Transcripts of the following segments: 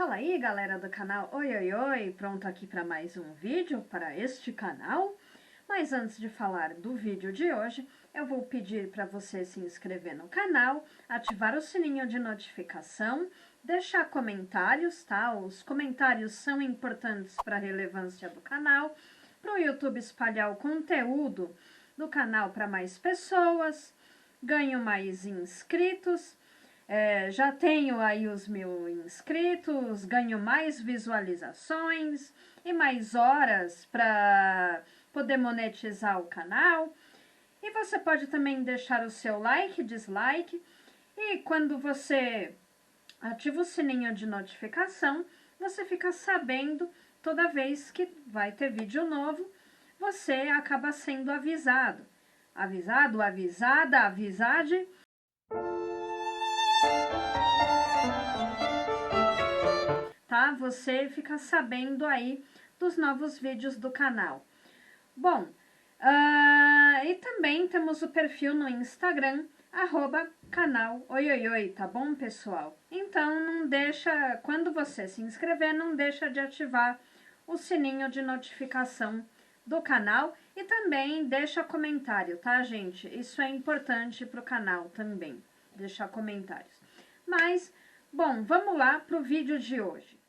Fala aí, galera do canal Oi Oi Oi, pronto aqui para mais um vídeo para este canal. Mas antes de falar do vídeo de hoje, eu vou pedir para você se inscrever no canal, ativar o sininho de notificação, deixar comentários, tá? Os comentários são importantes para a relevância do canal, para o YouTube espalhar o conteúdo do canal para mais pessoas, ganho mais inscritos. Já tenho aí os 1000 inscritos, ganho mais visualizações e mais horas para poder monetizar o canal. E você pode também deixar o seu like, dislike. E quando você ativa o sininho de notificação, você fica sabendo toda vez que vai ter vídeo novo, você acaba sendo avisado. Avisado, avisada, avisade. Tá? Você fica sabendo aí dos novos vídeos do canal. Bom, e também temos o perfil no Instagram, @canal Oi Oi Oi, tá bom, pessoal? Então, não deixa, quando você se inscrever, não deixa de ativar o sininho de notificação do canal e também deixa comentário, tá, gente? Isso é importante pro canal também, deixar comentários. Mas, bom, vamos lá pro vídeo de hoje.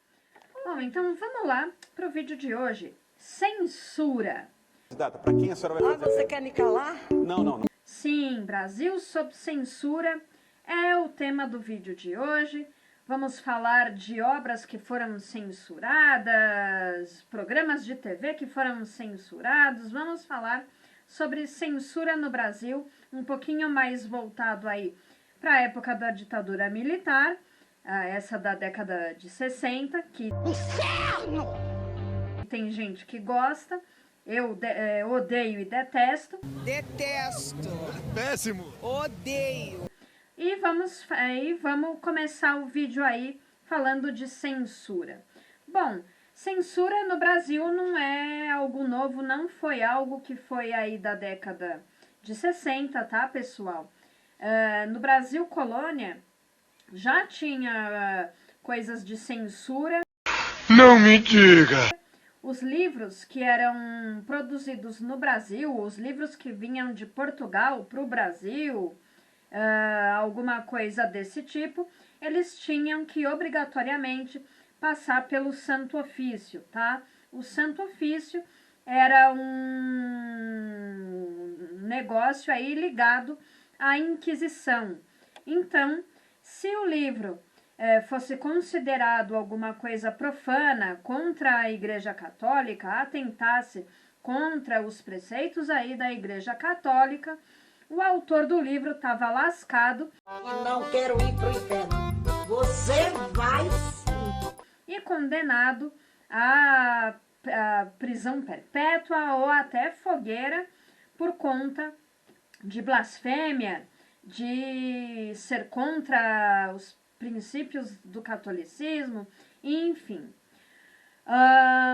Bom, então vamos lá pro vídeo de hoje. Censura. Para quem a senhora vai fazer? Você quer me calar? Não. Sim, Brasil sob censura é o tema do vídeo de hoje. Vamos falar de obras que foram censuradas, programas de TV que foram censurados. Vamos falar sobre censura no Brasil, um pouquinho mais voltado aí para a época da ditadura militar, essa da década de 60, que Inferno! tem gente que gosta, eu odeio e detesto. Detesto. Péssimo. Odeio. E vamos começar o vídeo aí falando de censura. Bom, censura no Brasil não é algo novo, não foi algo que foi aí da década de 60, tá, pessoal? No Brasil colônia já tinha coisas de censura. Não me diga. Os livros que eram produzidos no Brasil, os livros que vinham de Portugal para o Brasil, alguma coisa desse tipo, eles tinham que obrigatoriamente passar pelo Santo Ofício, tá? O Santo Ofício era um negócio aí ligado à Inquisição. Então, se o livro fosse considerado alguma coisa profana contra a Igreja Católica, atentasse contra os preceitos aí da Igreja Católica, o autor do livro estava lascado. Não quero ir pro inferno. Você vai sim. E condenado à prisão perpétua ou até fogueira por conta de blasfêmia, de ser contra os princípios do catolicismo, enfim.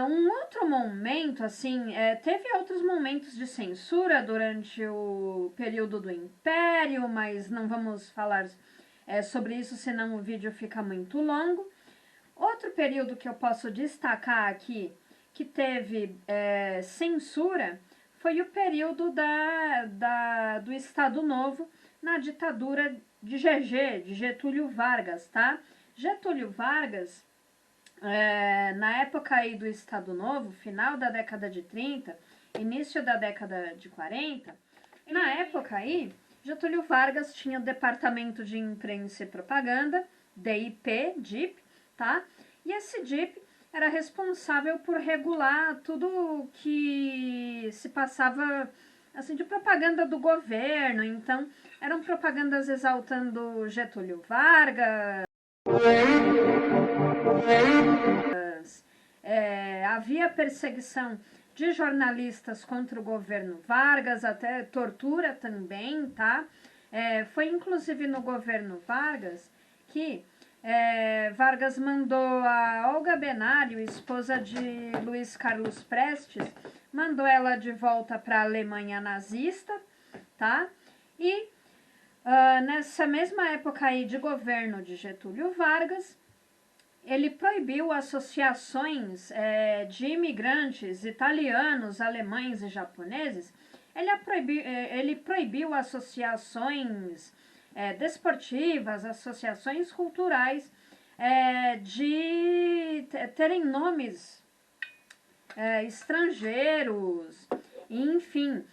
Um outro momento, assim, teve outros momentos de censura durante o período do Império, mas não vamos falar sobre isso, senão o vídeo fica muito longo. Outro período que eu posso destacar aqui, que teve censura, foi o período do Estado Novo, na ditadura de Getúlio Vargas, tá? Getúlio Vargas, na época aí do Estado Novo, final da década de 30, início da década de 40, na época aí, Getúlio Vargas tinha o Departamento de Imprensa e Propaganda, DIP, tá? E esse DIP era responsável por regular tudo que se passava assim de propaganda do governo. Então, eram propagandas exaltando Getúlio Vargas. Havia perseguição de jornalistas contra o governo Vargas, até tortura também, tá? Foi inclusive no governo Vargas que Vargas mandou a Olga Benário, esposa de Luiz Carlos Prestes, mandou ela de volta para a Alemanha nazista, tá? E nessa mesma época aí de governo de Getúlio Vargas, ele proibiu associações de imigrantes italianos, alemães e japoneses. Ele proibiu associações desportivas, associações culturais de terem nomes estrangeiros, enfim,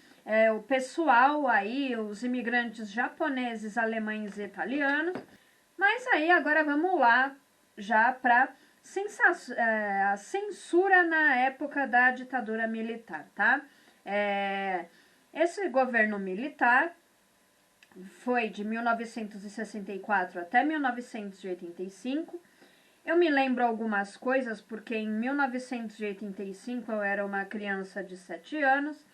o pessoal aí, os imigrantes japoneses, alemães e italianos. Mas aí agora vamos lá já para a censura na época da ditadura militar, tá? Esse governo militar foi de 1964 até 1985. Eu me lembro algumas coisas porque em 1985 eu era uma criança de 7 anos.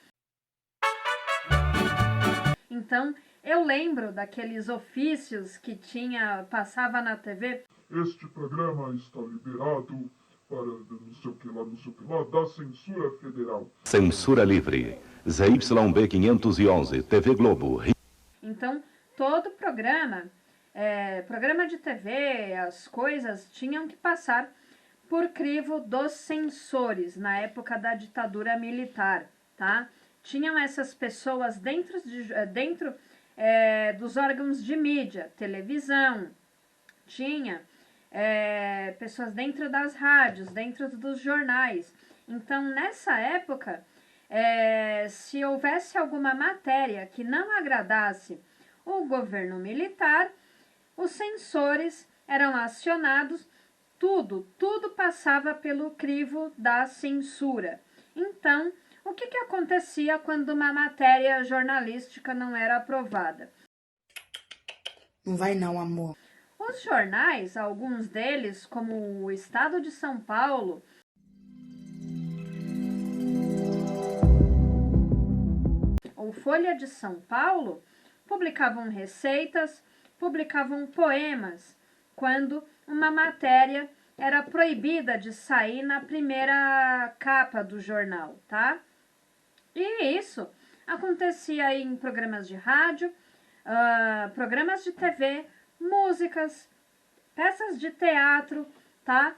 Então, eu lembro daqueles ofícios que passava na TV. Este programa está liberado para não sei o que lá, da censura federal. Censura livre. ZYB 511, TV Globo. Então, todo programa de TV, as coisas tinham que passar por crivo dos censores na época da ditadura militar, tá? Tinham essas pessoas dentro dos órgãos de mídia, televisão, tinha pessoas dentro das rádios, dentro dos jornais. Então, nessa época, se houvesse alguma matéria que não agradasse o governo militar, os censores eram acionados, tudo passava pelo crivo da censura. Então, o que acontecia quando uma matéria jornalística não era aprovada? Não vai não, amor. Os jornais, alguns deles, como o Estado de São Paulo, ou Folha de São Paulo, publicavam receitas, publicavam poemas, quando uma matéria era proibida de sair na primeira capa do jornal, tá? E isso acontecia em programas de rádio, programas de TV, músicas, peças de teatro, tá?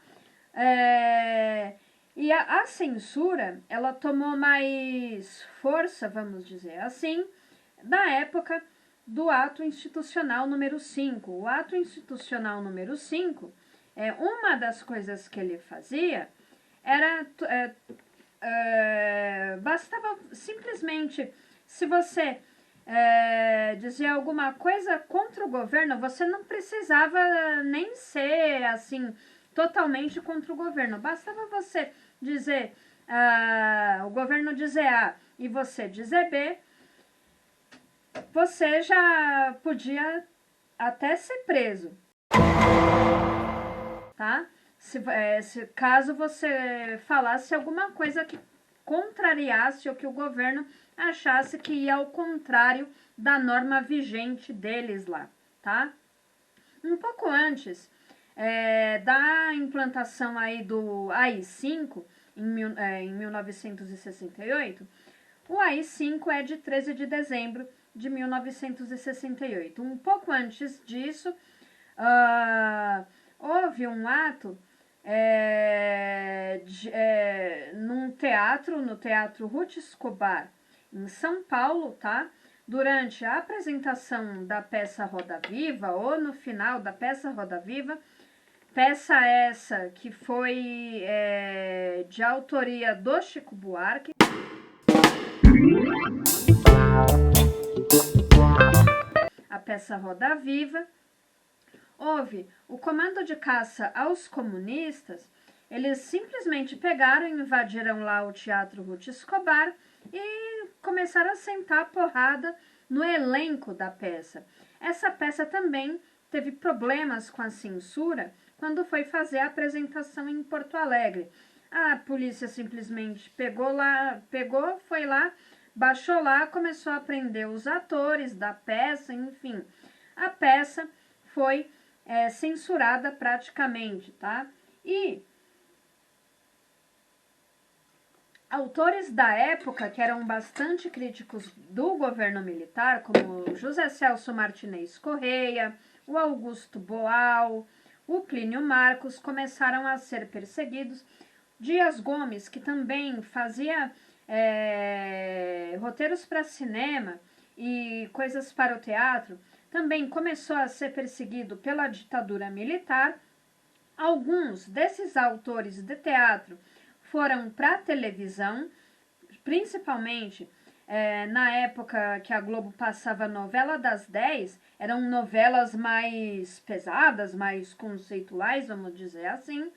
E a censura, ela tomou mais força, vamos dizer assim, na época do Ato Institucional número 5. O Ato Institucional número 5, uma das coisas que ele fazia era... bastava simplesmente, se você dizer alguma coisa contra o governo, você não precisava nem ser assim totalmente contra o governo. Bastava você dizer, o governo dizer A e você dizer B, você já podia até ser preso, tá? Caso você falasse alguma coisa que contrariasse ou que o governo achasse que ia ao contrário da norma vigente deles lá, tá? Um pouco antes da implantação aí do AI-5, em 1968, o AI-5 é de 13 de dezembro de 1968. Um pouco antes disso, houve um ato no Teatro Ruth Escobar, em São Paulo, tá? Durante a apresentação da peça Roda Viva, ou no final da peça Roda Viva, peça essa que foi de autoria do Chico Buarque. A peça Roda Viva. Houve o comando de caça aos comunistas. Eles simplesmente pegaram e invadiram lá o Teatro Ruth Escobar e começaram a sentar a porrada no elenco da peça. Essa peça também teve problemas com a censura quando foi fazer a apresentação em Porto Alegre. A polícia simplesmente foi lá, baixou lá, começou a prender os atores da peça, enfim. A peça foi censurada praticamente, tá? E autores da época, que eram bastante críticos do governo militar, como José Celso Martinez Correia, o Augusto Boal, o Plínio Marcos começaram a ser perseguidos. Dias Gomes, que também fazia roteiros para cinema e coisas para o teatro, também começou a ser perseguido pela ditadura militar. Alguns desses autores de teatro foram para a televisão, principalmente na época que a Globo passava novela das 10, eram novelas mais pesadas, mais conceituais, vamos dizer assim,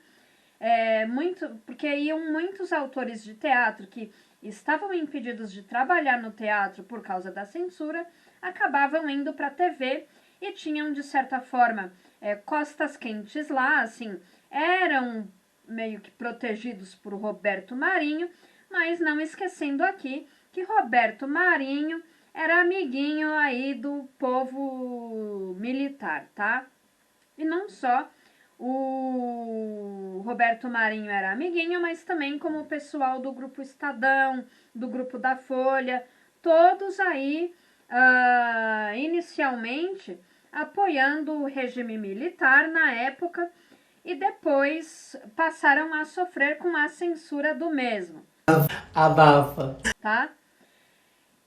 porque iam muitos autores de teatro que estavam impedidos de trabalhar no teatro por causa da censura, acabavam indo para a TV e tinham, de certa forma, costas quentes lá, assim, eram meio que protegidos por Roberto Marinho, mas não esquecendo aqui que Roberto Marinho era amiguinho aí do povo militar, tá? E não só o Roberto Marinho era amiguinho, mas também como o pessoal do Grupo Estadão, do Grupo da Folha, todos aí, inicialmente, apoiando o regime militar na época e depois passaram a sofrer com a censura do mesmo. Abafa. Tá?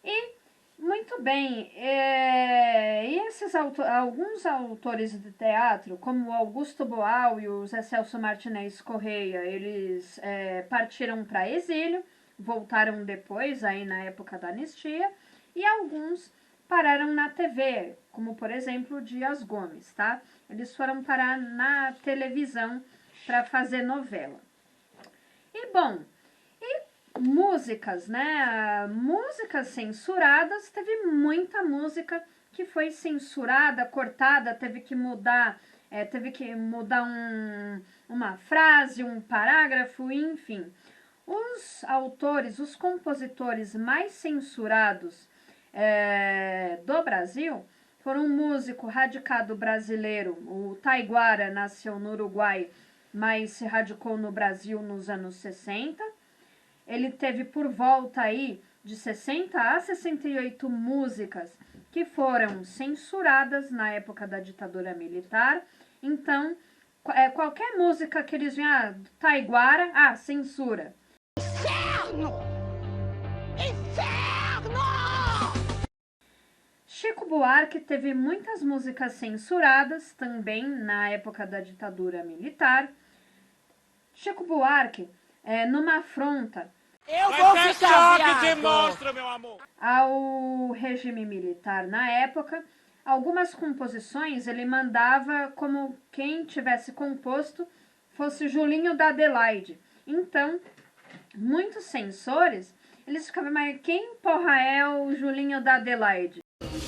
E, muito bem, e esses alguns autores de teatro, como Augusto Boal e o Zé Celso Martinez Correia, eles partiram para exílio, voltaram depois, aí na época da anistia, e alguns pararam na TV, como por exemplo Dias Gomes, tá? Eles foram parar na televisão para fazer novela. E bom, músicas, né? Músicas censuradas, teve muita música que foi censurada, cortada, teve que mudar uma frase, um parágrafo, enfim. Os autores, os compositores mais censurados do Brasil foram um músico radicado brasileiro, o Taiguara, nasceu no Uruguai, mas se radicou no Brasil nos anos 60. Ele teve por volta aí de 60 a 68 músicas que foram censuradas na época da ditadura militar. Então, qualquer música que eles venham, Taiguara, censura. Inferno! Inferno! Chico Buarque teve muitas músicas censuradas também na época da ditadura militar. Chico Buarque, numa afronta ao regime militar na época, algumas composições ele mandava como quem tivesse composto fosse Julinho da Adelaide. Então, muitos censores, eles ficavam, mas quem porra é o Julinho da Adelaide?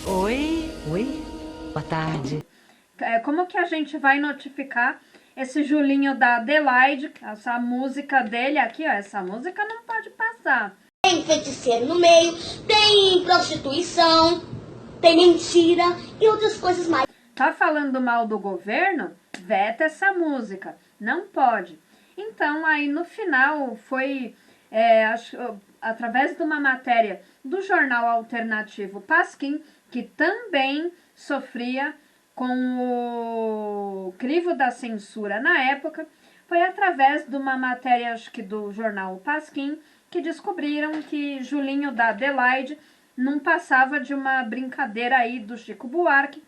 Oi, boa tarde. Como que a gente vai notificar esse Julinho da Adelaide, essa música dele aqui, ó, essa música não pode passar. Tem feiticeiro no meio, tem prostituição, tem mentira e outras coisas mais. Tá falando mal do governo? Veta essa música, não pode. Então, aí no final foi, através de uma matéria do jornal alternativo Pasquim, que também sofria com o crivo da censura na época, foi através de uma matéria, acho que do jornal Pasquim, que descobriram que Julinho da Adelaide não passava de uma brincadeira aí do Chico Buarque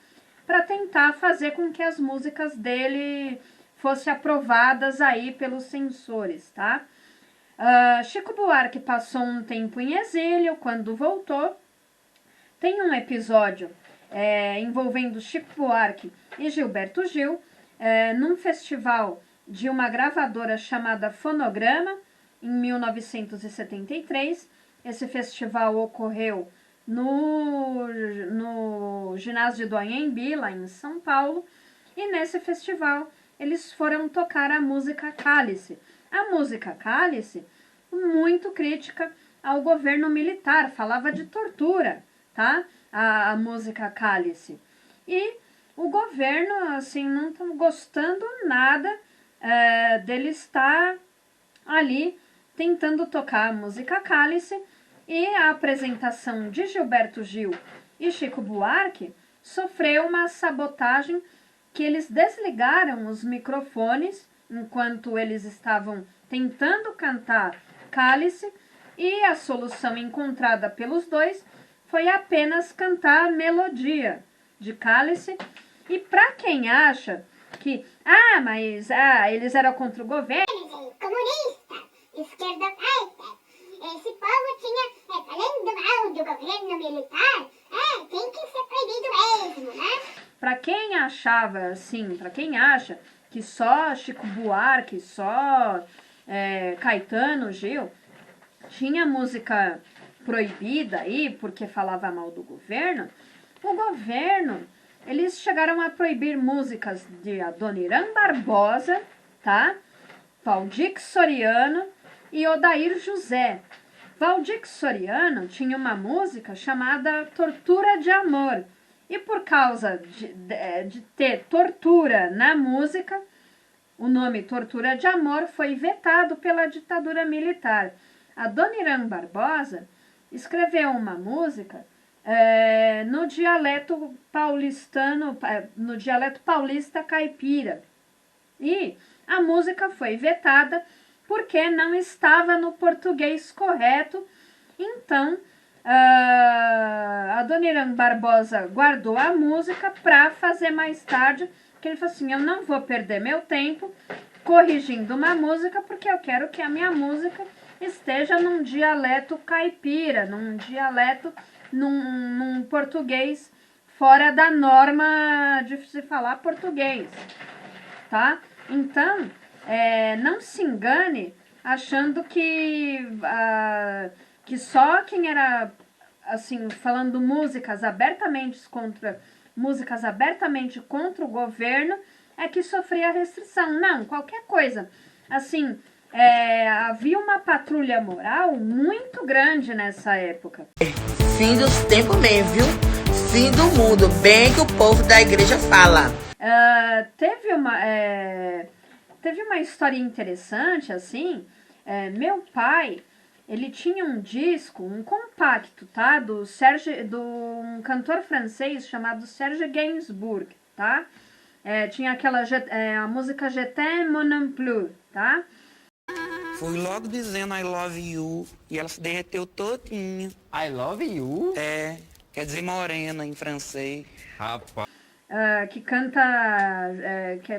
para tentar fazer com que as músicas dele fossem aprovadas aí pelos censores, tá? Chico Buarque passou um tempo em exílio. Quando voltou, tem um episódio envolvendo Chico Buarque e Gilberto Gil, num festival de uma gravadora chamada Fonograma, em 1973. Esse festival ocorreu no ginásio do Anhembi, lá em São Paulo, e nesse festival eles foram tocar a música Cálice. A música Cálice, muito crítica ao governo militar, falava de tortura, tá? A música Cálice. E o governo, assim, não está gostando nada dele estar ali tentando tocar a música Cálice, e a apresentação de Gilberto Gil e Chico Buarque sofreu uma sabotagem que eles desligaram os microfones enquanto eles estavam tentando cantar Cálice, e a solução encontrada pelos dois foi apenas cantar a melodia de Cálice. E para quem acha que, mas eles eram contra o governo, Comunista, esquerda preta. Esse povo tinha, falando mal do governo militar, tem que ser proibido mesmo, né? para quem achava assim, para quem acha que só Chico Buarque, só Caetano, Gil, tinha música proibida aí porque falava mal do governo, o governo, eles chegaram a proibir músicas de Adoniran Barbosa, tá? Valdir Soriano e Odair José. Valdir Soriano tinha uma música chamada Tortura de Amor. E por causa de ter tortura na música, o nome Tortura de Amor foi vetado pela ditadura militar. Adoniran Barbosa escreveu uma música no dialeto paulistano, no dialeto paulista caipira. E a música foi vetada porque não estava no português correto. Então, Adoniran Barbosa guardou a música para fazer mais tarde, que ele falou assim, eu não vou perder meu tempo corrigindo uma música, porque eu quero que a minha música esteja num dialeto caipira, num dialeto, num português fora da norma de se falar português, tá? Então, não se engane achando que só quem era, assim, falando músicas abertamente contra o governo é que sofria restrição. Não, qualquer coisa. Assim, havia uma patrulha moral muito grande nessa época. Fim dos tempos mesmo, viu? Fim do mundo, bem que o povo da igreja fala. Teve uma história interessante, assim. Meu pai, ele tinha um disco, um compacto, tá? Do um cantor francês chamado Serge Gainsbourg, tá? Tinha a música Je t'aime mon non plus, tá? Fui logo dizendo I love you e ela se derreteu todinha. I love you? Quer dizer morena em francês. Rapaz. Que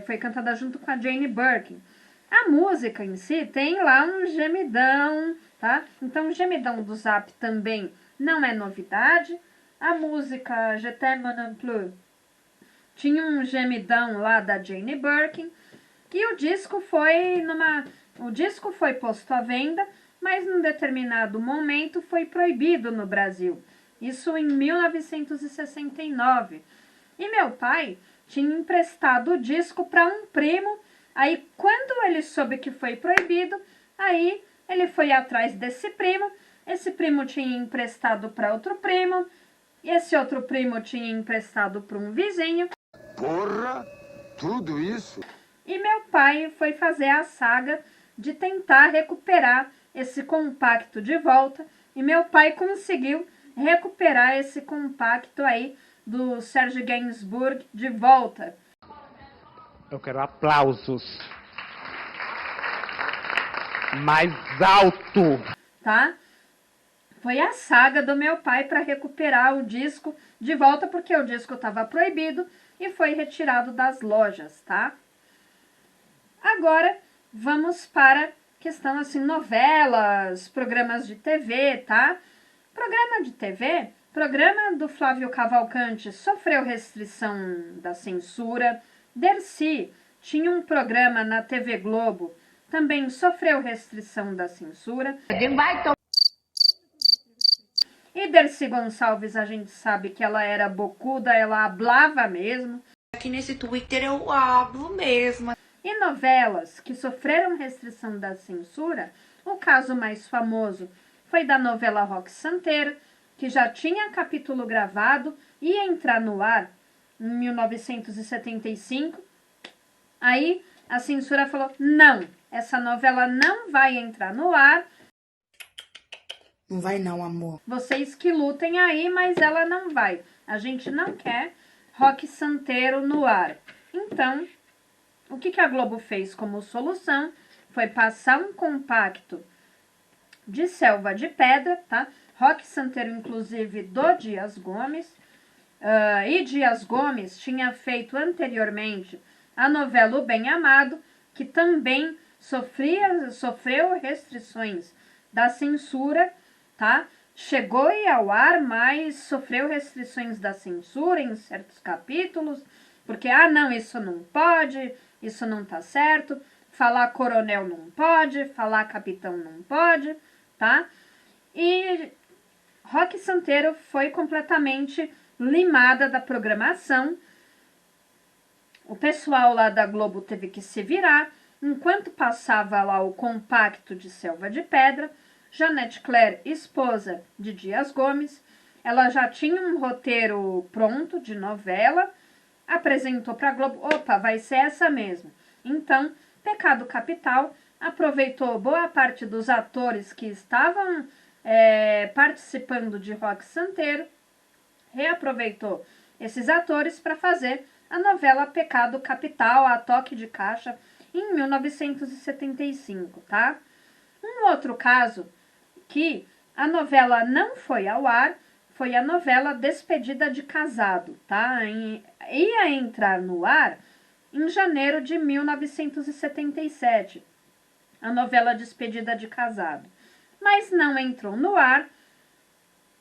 foi cantada junto com a Jane Birkin. A música em si tem lá um gemidão, tá? Então o gemidão do Zap também não é novidade. A música Je t'aime non plus tinha um gemidão lá da Jane Birkin. E o disco foi posto à venda, mas num determinado momento foi proibido no Brasil. Isso em 1969. E meu pai tinha emprestado o disco para um primo. Aí, quando ele soube que foi proibido, aí ele foi atrás desse primo. Esse primo tinha emprestado para outro primo. E esse outro primo tinha emprestado para um vizinho. Porra, tudo isso? E meu pai foi fazer a saga de tentar recuperar esse compacto de volta. E meu pai conseguiu recuperar esse compacto aí do Serge Gainsbourg de volta. Eu quero aplausos. Mais alto. Tá? Foi a saga do meu pai para recuperar o disco de volta, porque o disco estava proibido e foi retirado das lojas, tá? Agora, vamos para questão, assim, novelas, programas de TV, tá? Programa de TV, programa do Flávio Cavalcante sofreu restrição da censura. Dercy tinha um programa na TV Globo, também sofreu restrição da censura. E Dercy Gonçalves, a gente sabe que ela era bocuda, ela hablava mesmo. Aqui nesse Twitter eu hablo mesmo. E novelas que sofreram restrição da censura, o caso mais famoso foi da novela Roque Santeiro, que já tinha capítulo gravado, ia entrar no ar em 1975. Aí a censura falou, não, essa novela não vai entrar no ar. Não vai não, amor. Vocês que lutem aí, mas ela não vai. A gente não quer Roque Santeiro no ar. Então, o que a Globo fez como solução foi passar um compacto de Selva de Pedra, tá? Roque Santeiro, inclusive, do Dias Gomes. E Dias Gomes tinha feito anteriormente a novela O Bem Amado, que também sofreu restrições da censura, tá? Chegou a ir ao ar, mas sofreu restrições da censura em certos capítulos, porque, não, isso não pode, isso não tá certo, falar coronel não pode, falar capitão não pode, tá? E Roque Santeiro foi completamente limada da programação. O pessoal lá da Globo teve que se virar, enquanto passava lá o compacto de Selva de Pedra. Janete Claire, esposa de Dias Gomes, ela já tinha um roteiro pronto de novela, apresentou para a Globo, opa, vai ser essa mesmo. Então, Pecado Capital aproveitou boa parte dos atores que estavam participando de Roque Santeiro, reaproveitou esses atores para fazer a novela Pecado Capital, a toque de caixa, em 1975, tá? Um outro caso que a novela não foi ao ar foi a novela Despedida de Casado, tá? Ia entrar no ar em janeiro de 1977, a novela Despedida de Casado. Mas não entrou no ar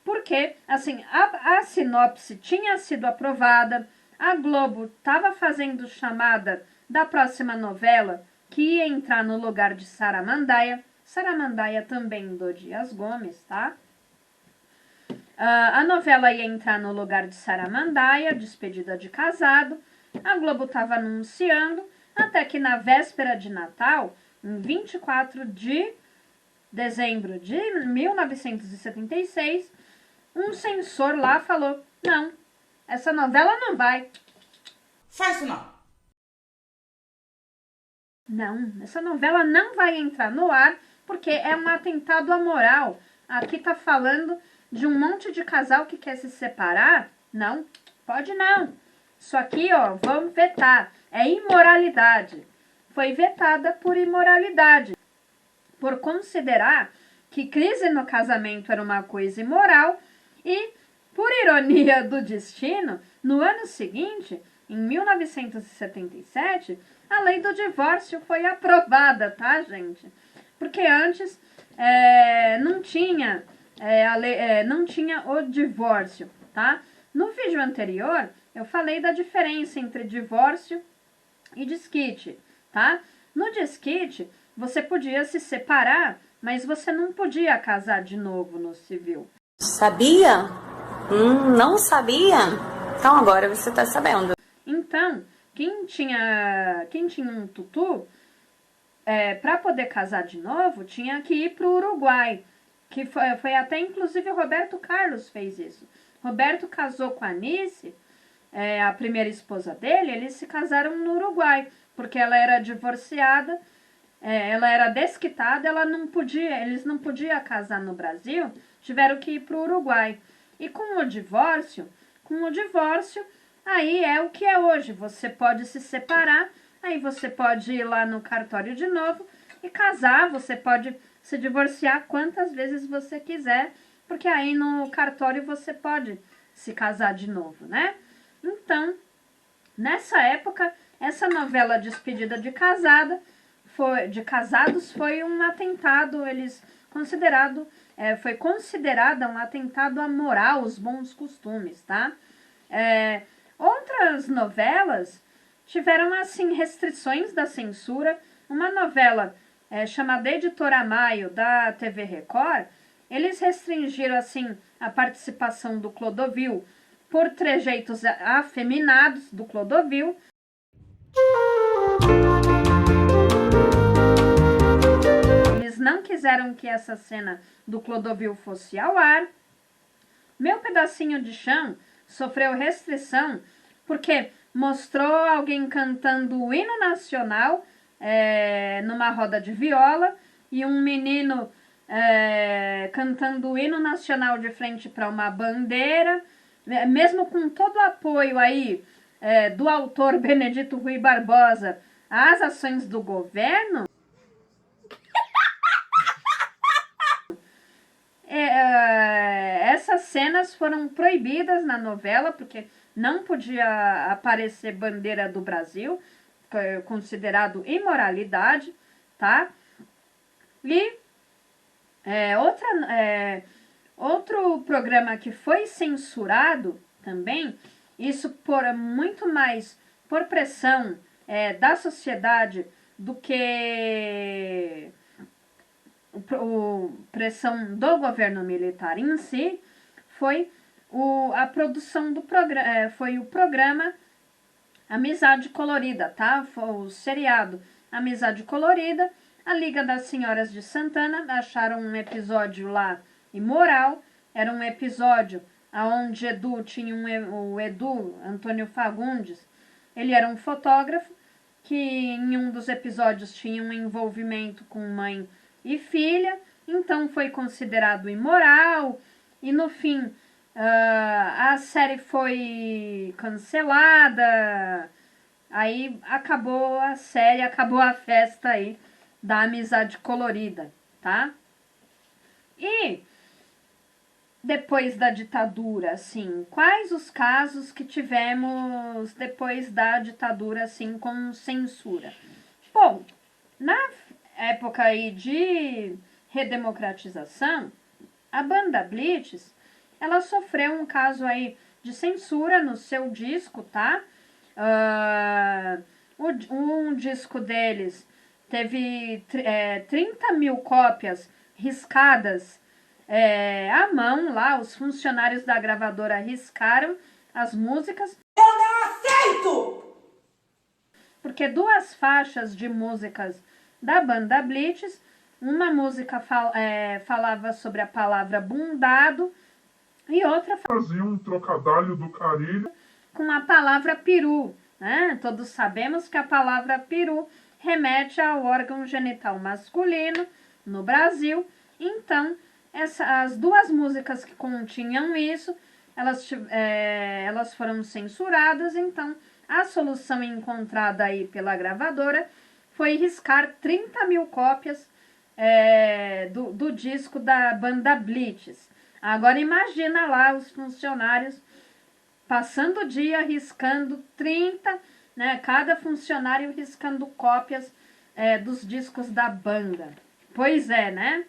porque, assim, a sinopse tinha sido aprovada, a Globo estava fazendo chamada da próxima novela que ia entrar no lugar de Saramandaia. Saramandaia também do Dias Gomes, tá? A novela ia entrar no lugar de Saramandaia, Despedida de Casado. A Globo estava anunciando, até que na véspera de Natal, em 24 de dezembro de 1976, um censor lá falou, não, essa novela não vai. Faz isso não. Não, essa novela não vai entrar no ar, porque é um atentado à moral. Aqui tá falando de um monte de casal que quer se separar. Não, pode não. Isso aqui, vamos vetar. É imoralidade. Foi vetada por imoralidade. Por considerar que crise no casamento era uma coisa imoral e, por ironia do destino, no ano seguinte, em 1977, a lei do divórcio foi aprovada, tá, gente? Porque antes não tinha não tinha o divórcio, tá? No vídeo anterior, eu falei da diferença entre divórcio e desquite, tá? No desquite, você podia se separar, mas você não podia casar de novo no civil. Sabia? Não sabia? Então agora você tá sabendo. Então, quem tinha um tutu, para poder casar de novo, tinha que ir para o Uruguai. Que foi até, inclusive, o Roberto Carlos fez isso. Roberto casou com a Anice, a primeira esposa dele, eles se casaram no Uruguai, porque ela era divorciada, ela era desquitada, eles não podiam casar no Brasil, tiveram que ir para o Uruguai. E com o divórcio, aí é o que é hoje, você pode se separar, aí você pode ir lá no cartório de novo e casar, você pode se divorciar quantas vezes você quiser, porque aí no cartório você pode se casar de novo, né? Então, nessa época, essa novela Despedida de Casados foi um atentado, foi considerada um atentado à moral, aos bons costumes, tá? Outras novelas tiveram, assim, restrições da censura. Uma novela chamada Editora Maio, da TV Record, eles restringiram, assim, a participação do Clodovil por trejeitos afeminados do Clodovil. Eles não quiseram que essa cena do Clodovil fosse ao ar. Meu Pedacinho de Chão sofreu restrição porque mostrou alguém cantando o hino nacional numa roda de viola e um menino cantando o hino nacional de frente para uma bandeira, mesmo com todo o apoio aí do autor Benedito Rui Barbosa às ações do governo, essas cenas foram proibidas na novela, porque não podia aparecer bandeira do Brasil, considerado imoralidade, tá? E outro programa que foi censurado também, isso muito mais por pressão da sociedade do que pressão do governo militar em si, foi a produção do programa, foi o programa Amizade Colorida, tá? Foi o seriado Amizade Colorida. A Liga das Senhoras de Santana acharam um episódio lá imoral. Era um episódio onde Edu tinha o Edu, Antônio Fagundes, ele era um fotógrafo que em um dos episódios tinha um envolvimento com mãe e filha, então foi considerado imoral e no fim a série foi cancelada, aí acabou a série, acabou a festa aí da Amizade Colorida, tá? E depois da ditadura, assim, quais os casos que tivemos depois da ditadura, assim, com censura? Bom, na época aí de redemocratização, a banda Blitz, ela sofreu um caso aí de censura no seu disco, tá? Um disco deles teve 30 mil cópias riscadas à mão lá, os funcionários da gravadora riscaram as músicas. Eu não aceito! Porque 2 faixas de músicas da banda Blitz, uma música falava sobre a palavra bundado e outra fazia um trocadilho do carilho com a palavra peru, né? Todos sabemos que a palavra peru remete ao órgão genital masculino no Brasil, então as 2 músicas que continham isso, elas foram censuradas, então a solução encontrada aí pela gravadora foi riscar 30 mil cópias do disco da banda Blitz. Agora imagina lá os funcionários passando o dia riscando 30, né, cada funcionário riscando cópias dos discos da banda. Pois é, né?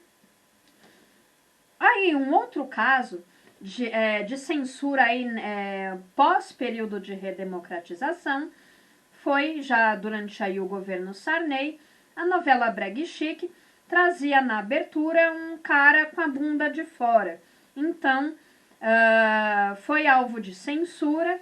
Aí, um outro caso de censura aí, pós-período de redemocratização foi, já durante aí o governo Sarney, a novela Brega e Chique trazia na abertura um cara com a bunda de fora. Então, foi alvo de censura.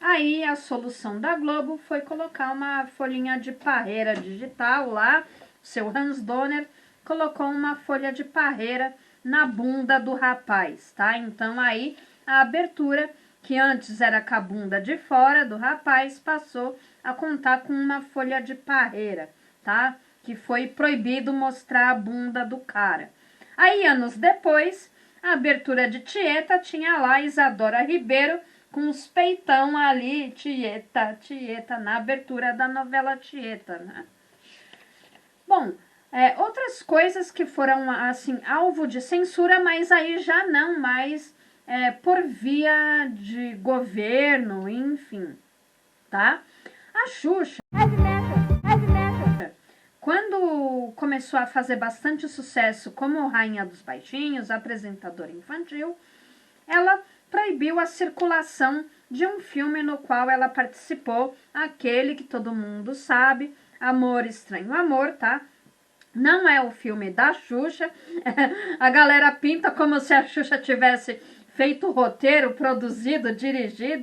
Aí, a solução da Globo foi colocar uma folhinha de parreira digital lá. O seu Hans Donner colocou uma folha de parreira na bunda do rapaz, tá? Então aí a abertura, que antes era com a bunda de fora do rapaz, passou a contar com uma folha de parreira, tá? Que foi proibido mostrar a bunda do cara. Aí anos depois, a abertura de Tieta tinha lá Isadora Ribeiro com os peitão ali, Tieta, Tieta, na abertura da novela Tieta, né? Bom, outras coisas que foram, assim, alvo de censura, mas aí já não mais por via de governo, enfim, tá? A Xuxa, quando começou a fazer bastante sucesso como Rainha dos Baixinhos, apresentadora infantil, ela proibiu a circulação de um filme no qual ela participou, aquele que todo mundo sabe, Amor, Estranho Amor, tá? Não é o filme da Xuxa. A galera pinta como se a Xuxa tivesse feito o roteiro, produzido, dirigido.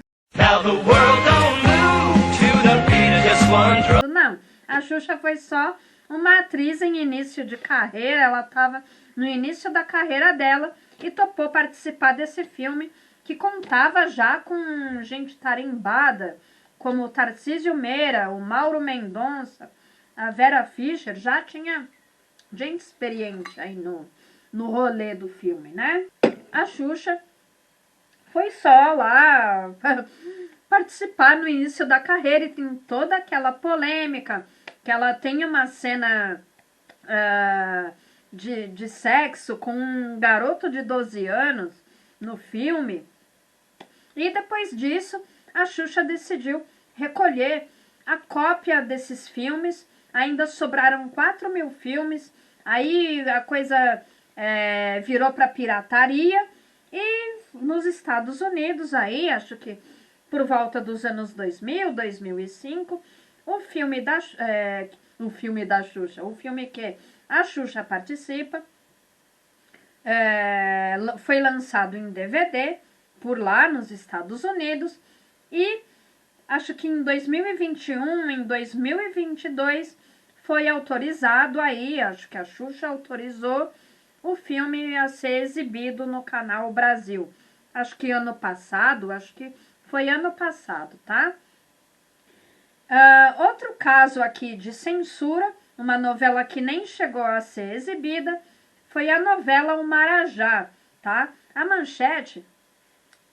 Não, a Xuxa foi só uma atriz em início de carreira. Ela estava no início da carreira dela e topou participar desse filme que contava já com gente tarimbada, como o Tarcísio Meira, o Mauro Mendonça, a Vera Fischer. Já tinha gente experiente aí no rolê do filme, né? A Xuxa foi só lá participar no início da carreira, e tem toda aquela polêmica, que ela tem uma cena de sexo com um garoto de 12 anos no filme. E depois disso, a Xuxa decidiu recolher a cópia desses filmes. Ainda sobraram 4.000 filmes. Aí a coisa virou para pirataria. E nos Estados Unidos, aí, acho que por volta dos anos 2000, 2005, o filme da Xuxa, o filme que a Xuxa participa, foi lançado em DVD por lá nos Estados Unidos, e acho que em 2021, em 2022, foi autorizado aí, acho que a Xuxa autorizou o filme a ser exibido no Canal Brasil. Acho que foi ano passado, tá? Outro caso aqui de censura, uma novela que nem chegou a ser exibida, foi a novela O Marajá, tá?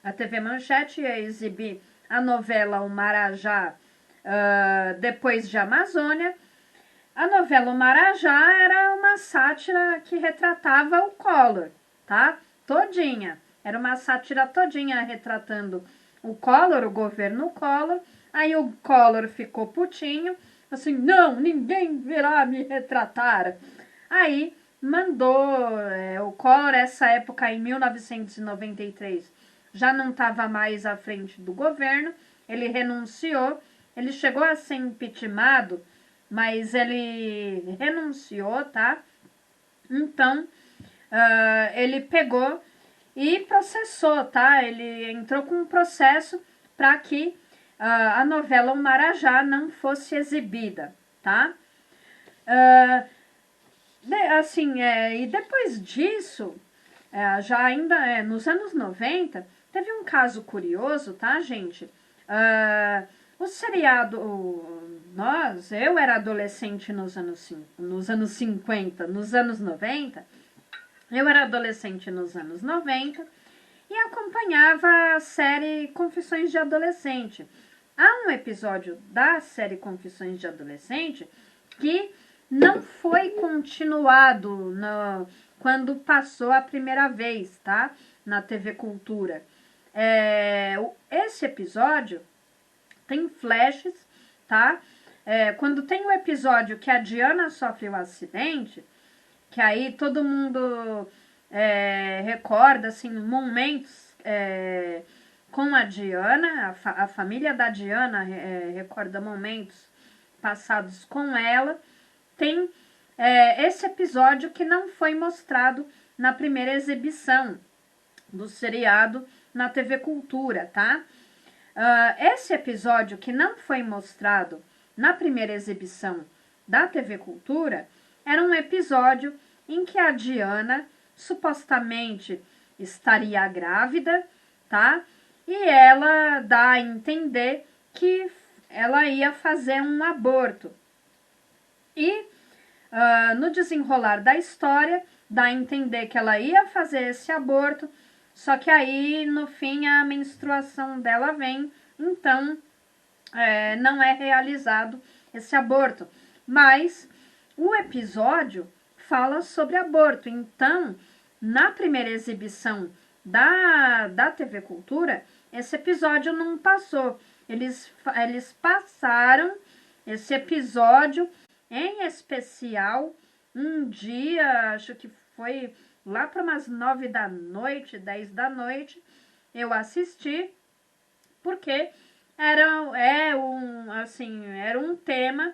A TV Manchete ia exibir a novela O Marajá depois de Amazônia. A novela O Marajá era uma sátira que retratava o Collor, tá? Todinha. Era uma sátira todinha retratando o Collor, o governo Collor. Aí o Collor ficou putinho, assim, não, ninguém virá me retratar. Aí mandou o Collor, essa época em 1993, já não estava mais à frente do governo, ele renunciou, ele chegou a ser impeachmentado, mas ele renunciou, tá? Então, ele pegou e processou, tá? Ele entrou com um processo para que a novela O Marajá não fosse exibida, tá? E depois disso, já ainda nos anos 90, teve um caso curioso, tá, gente? O seriado, eu era adolescente nos anos 50, nos anos 90, eu era adolescente nos anos 90 e acompanhava a série Confissões de Adolescente. Há um episódio da série Confissões de Adolescente que não foi continuado quando passou a primeira vez, tá? Na TV Cultura. Esse episódio tem flashes, tá? Quando tem o episódio que a Diana sofre um acidente, que aí todo mundo recorda, assim, momentos com a Diana, a família da Diana recorda momentos passados com ela. Tem esse episódio que não foi mostrado na primeira exibição do seriado na TV Cultura, tá? Esse episódio que não foi mostrado na primeira exibição da TV Cultura era um episódio em que a Diana supostamente estaria grávida, tá? E ela dá a entender que ela ia fazer um aborto. E no desenrolar da história, dá a entender que ela ia fazer esse aborto, só que aí, no fim, a menstruação dela vem, então não é realizado esse aborto. Mas o episódio fala sobre aborto. Então, na primeira exibição da TV Cultura, esse episódio não passou. Eles passaram esse episódio em especial um dia, acho que foi lá para umas 9 da noite, 10 da noite, eu assisti, porque era um tema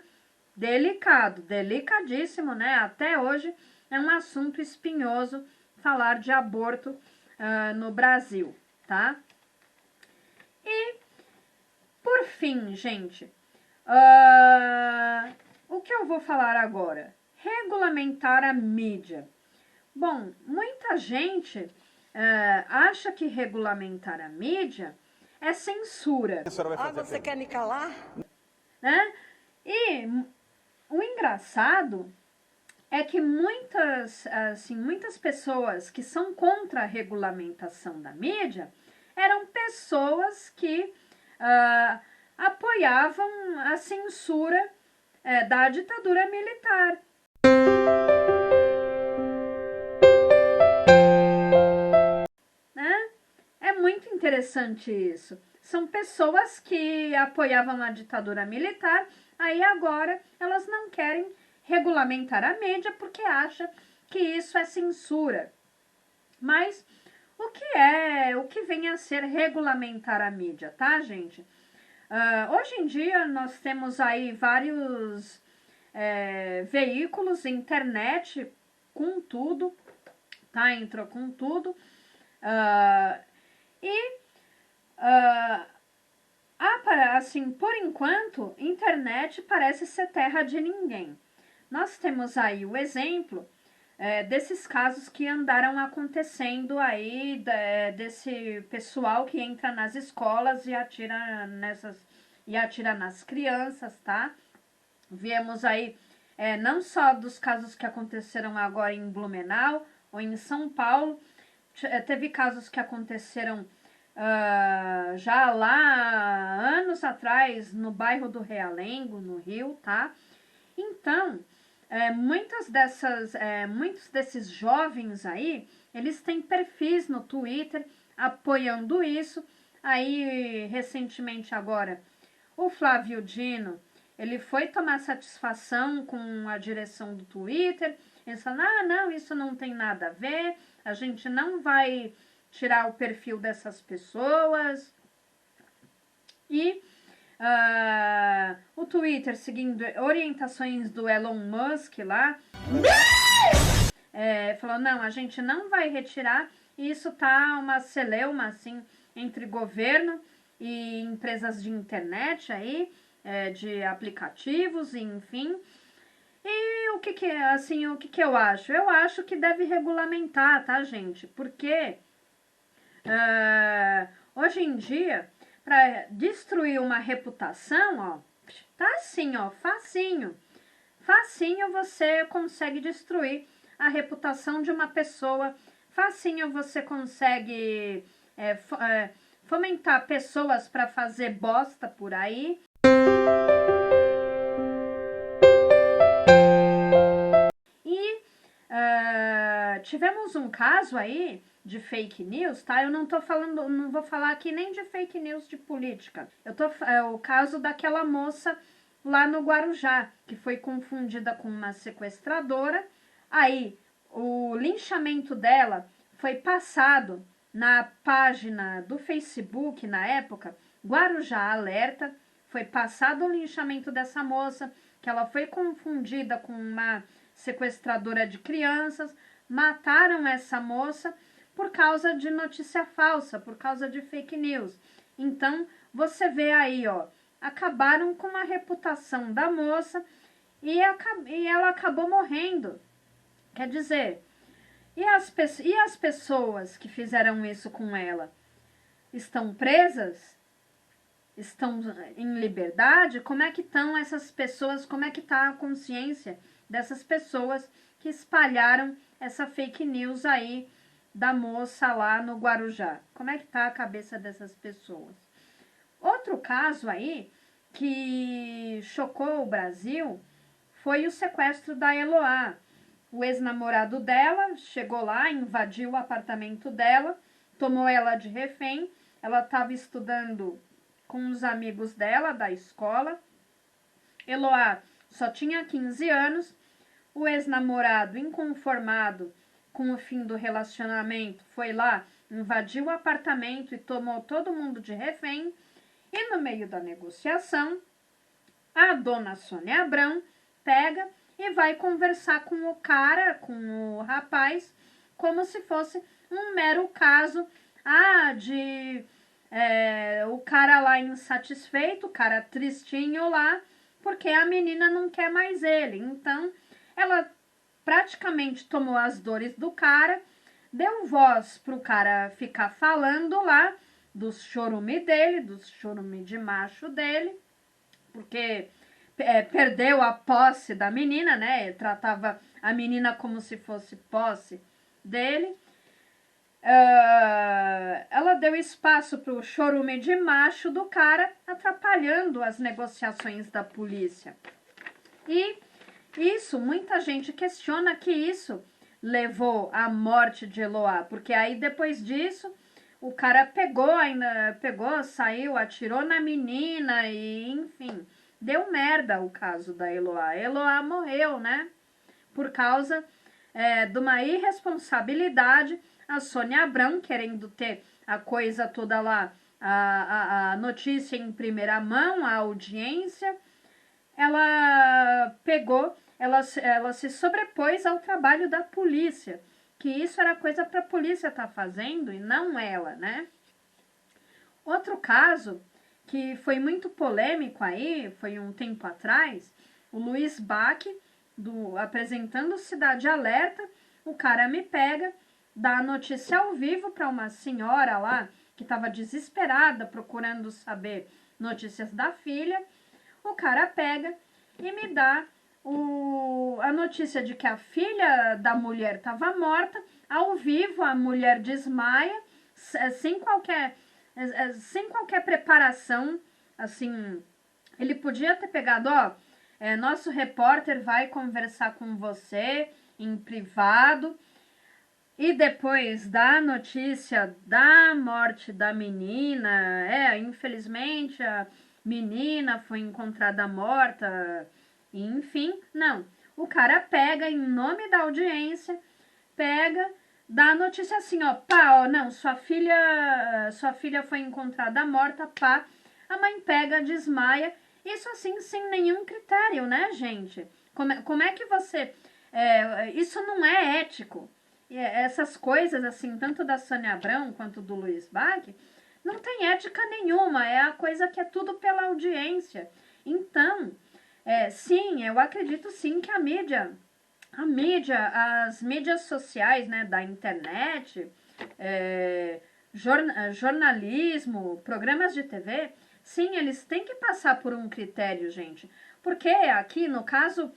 delicado, delicadíssimo, né? Até hoje é um assunto espinhoso falar de aborto no Brasil, tá? E, por fim, gente, o que eu vou falar agora? Regulamentar a mídia. Bom, muita gente acha que regulamentar a mídia é censura. Você quer me calar? Né? E o engraçado é que muitas pessoas que são contra a regulamentação da mídia eram pessoas que apoiavam a censura da ditadura militar. Né? É muito interessante isso. São pessoas que apoiavam a ditadura militar, aí agora elas não querem regulamentar a mídia porque acham que isso é censura. Mas o que vem a ser regulamentar a mídia, tá, gente? Hoje em dia nós temos aí vários veículos, internet com tudo, tá? Entrou com tudo. Assim, por enquanto, internet parece ser terra de ninguém. Nós temos aí o exemplo desses casos que andaram acontecendo aí, desse pessoal que entra nas escolas e atira nas crianças, tá? Viemos aí não só dos casos que aconteceram agora em Blumenau ou em São Paulo, teve casos que aconteceram já lá anos atrás no bairro do Realengo, no Rio, tá? Então, muitos desses jovens aí, eles têm perfis no Twitter apoiando isso. Aí, recentemente agora, o Flávio Dino, ele foi tomar satisfação com a direção do Twitter. Eles falaram, não, isso não tem nada a ver, a gente não vai tirar o perfil dessas pessoas. E o Twitter, seguindo orientações do Elon Musk lá, falou, não, a gente não vai retirar. E isso tá uma celeuma, assim, entre governo e empresas de internet aí, de aplicativos, enfim. E o que eu acho? Eu acho que deve regulamentar, tá, gente? Porque hoje em dia, para destruir uma reputação, ó, tá assim, ó, facinho. Facinho você consegue destruir a reputação de uma pessoa. Facinho você consegue fomentar pessoas para fazer bosta por aí. E tivemos um caso aí de fake news, tá? Eu não vou falar aqui nem de fake news de política. O caso daquela moça lá no Guarujá, que foi confundida com uma sequestradora. Aí, o linchamento dela foi passado na página do Facebook, na época, Guarujá Alerta. Foi passado o linchamento dessa moça, que ela foi confundida com uma sequestradora de crianças. Mataram essa moça por causa de notícia falsa, por causa de fake news. Então, você vê aí, ó, acabaram com a reputação da moça e ela acabou morrendo. Quer dizer, e as pessoas que fizeram isso com ela? Estão presas? Estão em liberdade? Como é que estão essas pessoas? Como é que está a consciência dessas pessoas que espalharam essa fake news aí da moça lá no Guarujá? Como é que está a cabeça dessas pessoas? Outro caso aí que chocou o Brasil foi o sequestro da Eloá. O ex-namorado dela chegou lá, invadiu o apartamento dela, tomou ela de refém. Ela estava estudando com os amigos dela da escola. Eloá só tinha 15 anos. O ex-namorado, inconformado com o fim do relacionamento, foi lá, invadiu o apartamento e tomou todo mundo de refém. E no meio da negociação, a dona Sônia Abrão pega e vai conversar com o cara, com o rapaz, como se fosse um mero caso o cara lá insatisfeito, o cara tristinho lá, porque a menina não quer mais ele. Então, ela praticamente tomou as dores do cara, deu voz pro cara ficar falando lá dos chorume dele, dos chorume de macho dele, porque perdeu a posse da menina, né? Ele tratava a menina como se fosse posse dele. ela deu espaço para o chorume de macho do cara, atrapalhando as negociações da polícia. E isso, muita gente questiona que isso levou à morte de Eloá, porque aí depois disso o cara pegou, saiu, atirou na menina e, enfim, deu merda o caso da Eloá. Eloá morreu, né? Por causa de uma irresponsabilidade, a Sônia Abrão, querendo ter a coisa toda lá, a notícia em primeira mão, a audiência, ela pegou, ela se sobrepôs ao trabalho da polícia, que isso era coisa para a polícia estar fazendo e não ela, né? Outro caso que foi muito polêmico aí, foi um tempo atrás, o Luiz Bach, apresentando Cidade Alerta, o cara me pega, dá a notícia ao vivo para uma senhora lá, que estava desesperada, procurando saber notícias da filha. O cara pega e me dá a notícia de que a filha da mulher estava morta, ao vivo a mulher desmaia, sem qualquer preparação, assim, ele podia ter pegado, nosso repórter vai conversar com você em privado, e depois da notícia da morte da menina, infelizmente a menina foi encontrada morta, enfim, não. O cara pega em nome da audiência, dá a notícia assim, não, sua filha foi encontrada morta, pá. A mãe pega, desmaia, isso assim sem nenhum critério, né, gente? Como é que você... isso não é ético. Essas coisas, assim, tanto da Sônia Abrão quanto do Luiz Bach, não tem ética nenhuma, é a coisa que é tudo pela audiência. Então, sim, eu acredito sim que as mídias sociais, né, da internet, jornalismo, programas de TV, sim, eles têm que passar por um critério, gente. Porque aqui, no caso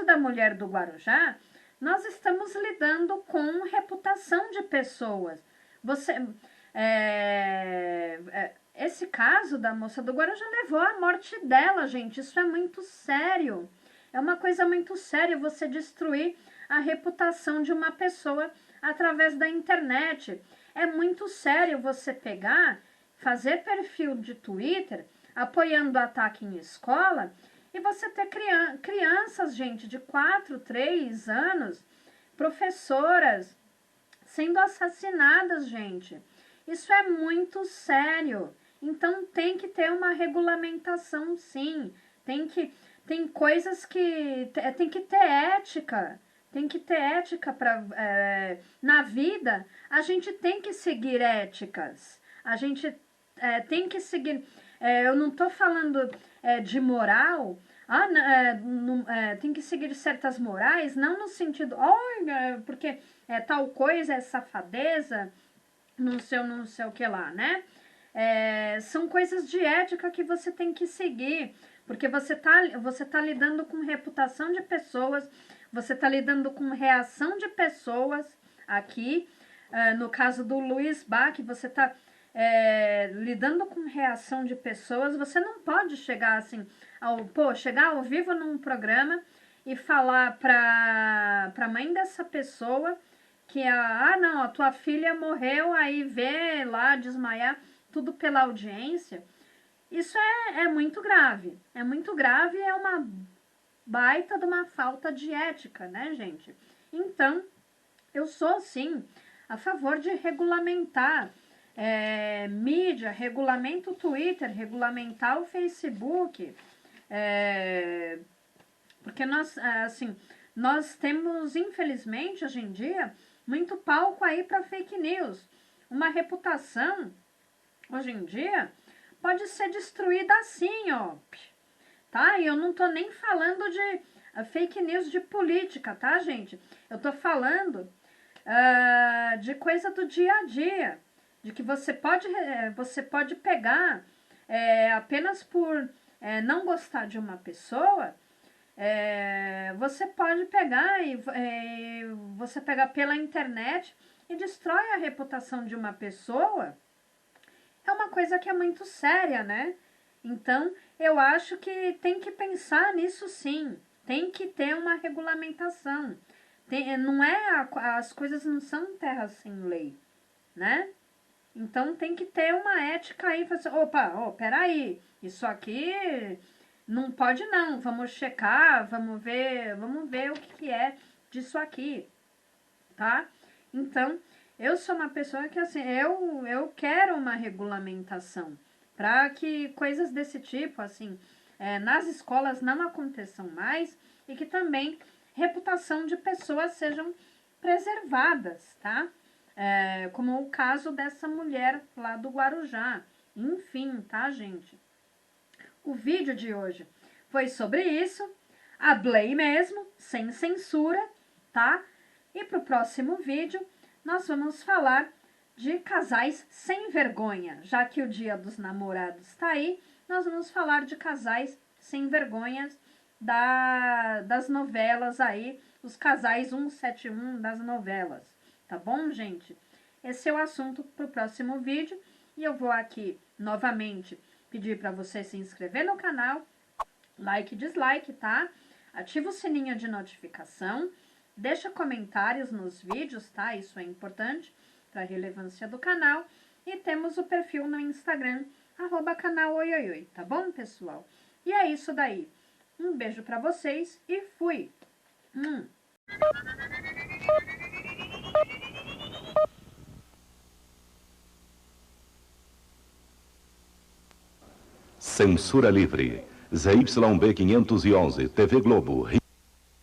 da mulher do Guarujá, nós estamos lidando com reputação de pessoas. Esse caso da moça do Guarujá levou à morte dela, gente. Isso é muito sério. É uma coisa muito séria você destruir a reputação de uma pessoa através da internet. É muito sério você fazer perfil de Twitter apoiando ataque em escola e você ter crianças, gente, de 4, 3 anos, professoras, sendo assassinadas, gente. Isso é muito sério. Então tem que ter uma regulamentação, sim. Tem coisas que tem que ter ética. Tem que ter ética na vida. A gente tem que seguir éticas. A gente tem que seguir. Eu não estou falando de moral. Tem que seguir certas morais, não no sentido, porque tal coisa é safadeza, não sei o que lá, né? São coisas de ética que você tem que seguir, porque você tá lidando com reputação de pessoas, você tá lidando com reação de pessoas aqui. No caso do Luiz Bach, você tá lidando com reação de pessoas. Você não pode chegar assim, chegar ao vivo num programa e falar pra mãe dessa pessoa que não, a tua filha morreu, aí vê lá desmaiar, tudo pela audiência. Isso é muito grave. É muito grave e é uma baita de uma falta de ética, né, gente? Então, eu sou, sim, a favor de regulamentar mídia, regulamenta o Twitter, regulamentar o Facebook, porque nós temos, infelizmente, hoje em dia, muito palco aí para fake news. Uma reputação, hoje em dia, pode ser destruída assim, tá? E eu não tô nem falando de fake news de política, tá, gente? Eu tô falando de coisa do dia a dia, de que você pode pegar apenas por não gostar de uma pessoa, você pode pegar você pegar pela internet e destrói a reputação de uma pessoa, é uma coisa que é muito séria, né? Então, eu acho que tem que pensar nisso sim. Tem que ter uma regulamentação. Não é, as coisas não são terra sem lei, né? Então, tem que ter uma ética aí. Opa, peraí, isso aqui não pode não. Vamos checar, vamos ver o que é disso aqui, tá? Então, eu sou uma pessoa que, assim, eu quero uma regulamentação para que coisas desse tipo, assim, nas escolas não aconteçam mais e que também reputação de pessoas sejam preservadas, tá? Como o caso dessa mulher lá do Guarujá. Enfim, tá, gente? O vídeo de hoje foi sobre isso. Hablei mesmo, sem censura, tá? E pro próximo vídeo nós vamos falar de casais sem vergonha. Já que o Dia dos Namorados está aí, nós vamos falar de casais sem vergonhas das novelas aí, os casais 171 das novelas. Tá bom, gente? Esse é o assunto pro próximo vídeo. E eu vou aqui, novamente, pedir para você se inscrever no canal, like e dislike, tá? Ativa o sininho de notificação, deixa comentários nos vídeos, tá? Isso é importante para a relevância do canal. E temos o perfil no Instagram, @canal tá bom, pessoal? E é isso daí. Um beijo para vocês e fui! Censura Livre. ZYB 511, TV Globo.